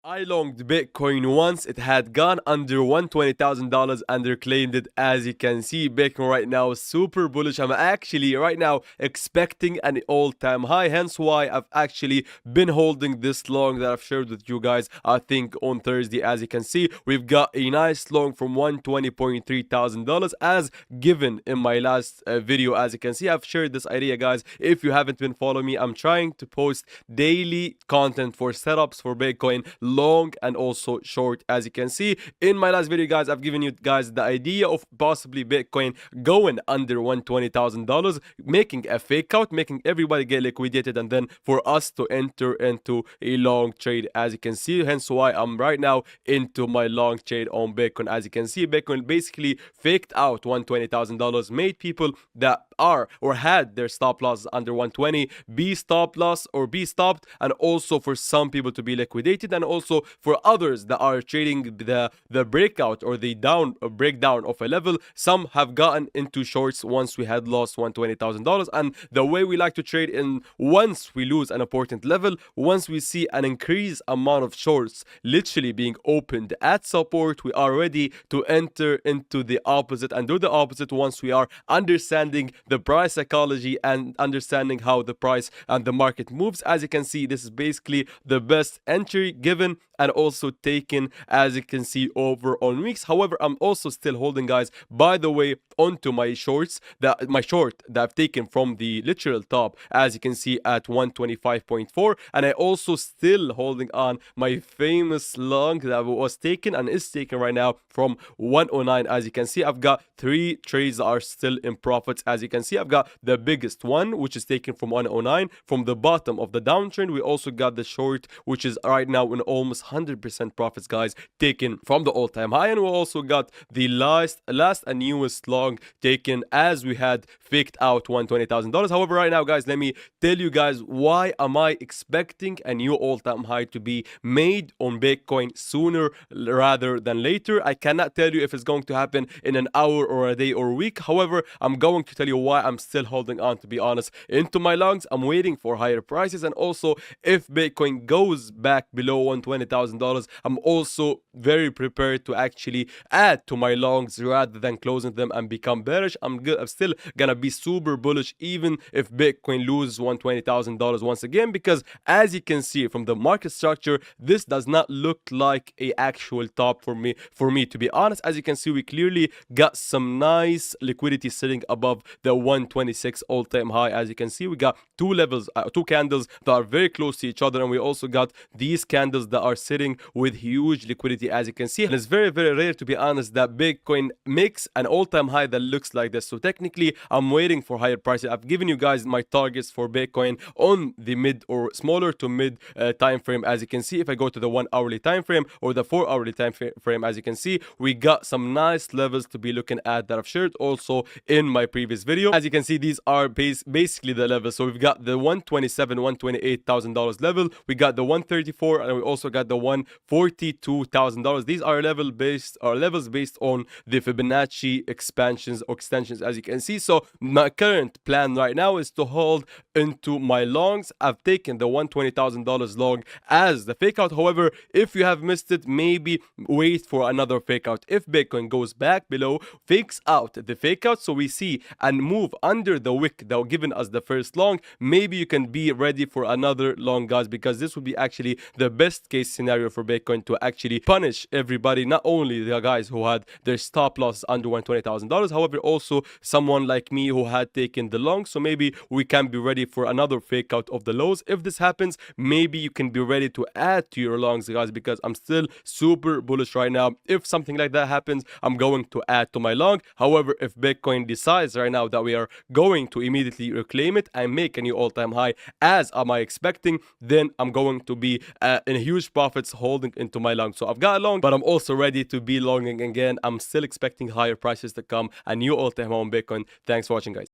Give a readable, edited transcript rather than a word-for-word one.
I longed Bitcoin once it had gone under $120,000 and reclaimed it. As you can see, Bitcoin right now is super bullish. I'm actually right now expecting an all-time high, hence why I've actually been holding this long that I've shared with you guys. I think on Thursday, as you can see, we've got a nice long from $120,300 as given in my last video. As you can see, I've shared this idea, guys. If you haven't been following me, I'm trying to post daily content for setups for Bitcoin, long and also short. As you can see in my last video, guys, I've given you guys the idea of possibly Bitcoin going under $120,000, making a fake out, making everybody get liquidated, and then for us to enter into a long trade. As you can see, hence why I'm right now into my long trade on Bitcoin. As you can see, Bitcoin basically faked out $120,000, made people that are or had their stop losses under 120 be stop loss or be stopped, and also for some people to be liquidated, and also for others that are trading the breakout or the breakdown of a level. Some have gotten into shorts once we had lost $120,000, and the way we like to trade in, once we lose an important level, once we see an increased amount of shorts literally being opened at support, we are ready to enter into the opposite and do the opposite once we are understanding the price psychology and understanding how the price and the market moves. As you can see, this is basically the best entry given and also taken, as you can see, over on weeks. However, I'm also still holding, guys, by the way, onto my shorts, my short that I've taken from the literal top, as you can see, at 125.4, and I also still holding on my famous long that was taken and is taken right now from 109. As you can see, I've got 3 trades that are still in profits. As you can see, I've got the biggest one, which is taken from 109 from the bottom of the downtrend. We also got the short, which is right now in almost 100% profits, guys, taken from the all-time high, and we also got the last and newest long taken as we had faked out $120,000. However, right now, guys, let me tell you guys why am I expecting a new all-time high to be made on Bitcoin sooner rather than later. I cannot tell you if it's going to happen in an hour or a day or a week. However, I'm going to tell you why I'm still holding on, to be honest, into my longs. I'm waiting for higher prices, and also if Bitcoin goes back below $120,000, I'm also very prepared to actually add to my longs rather than closing them and become bearish. I'm still gonna be super bullish even if Bitcoin loses $120,000 once again, because as you can see from the market structure, this does not look like a actual top for me. To be honest, as you can see, we clearly got some nice liquidity sitting above the 126 all-time high. As you can see, we got two levels, two candles that are very close to each other, and we also got these candles that are sitting with huge liquidity, as you can see. And it's very, very rare, to be honest, that Bitcoin makes an all-time high that looks like this. So technically, I'm waiting for higher prices. I've given you guys my targets for Bitcoin on the mid or smaller to mid time frame. As you can see, if I go to the 1 hourly time frame or the 4 hourly time frame, as you can see, we got some nice levels to be looking at that I've shared also in my previous video. As you can see, these are basically the levels. So we've got the $128,000 level, we got the 134, and we also got the $142,000. These are levels based on the Fibonacci extensions, as you can see. So my current plan right now is to hold into my longs. I've taken the $120,000 long as the fake out. However, if you have missed it, maybe wait for another fake out. If Bitcoin goes back below, fakes out the fake out, so we see and move under the wick that were given us the first long, maybe you can be ready for another long, guys, because this would be actually the best case scenario for Bitcoin to actually punish everybody, not only the guys who had their stop loss under $120,000, however, also someone like me who had taken the long. So maybe we can be ready for another fake out of the lows. If this happens, maybe you can be ready to add to your longs, guys, because I'm still super bullish right now. If something like that happens, I'm going to add to my long. However, if Bitcoin decides right now that we are going to immediately reclaim it and make a new all-time high, as am I expecting, then I'm going to be in huge profits holding into my long. So I've got a long, but I'm also ready to be longing again. I'm still expecting higher prices to come, a new all-time high on Bitcoin. Thanks for watching, guys.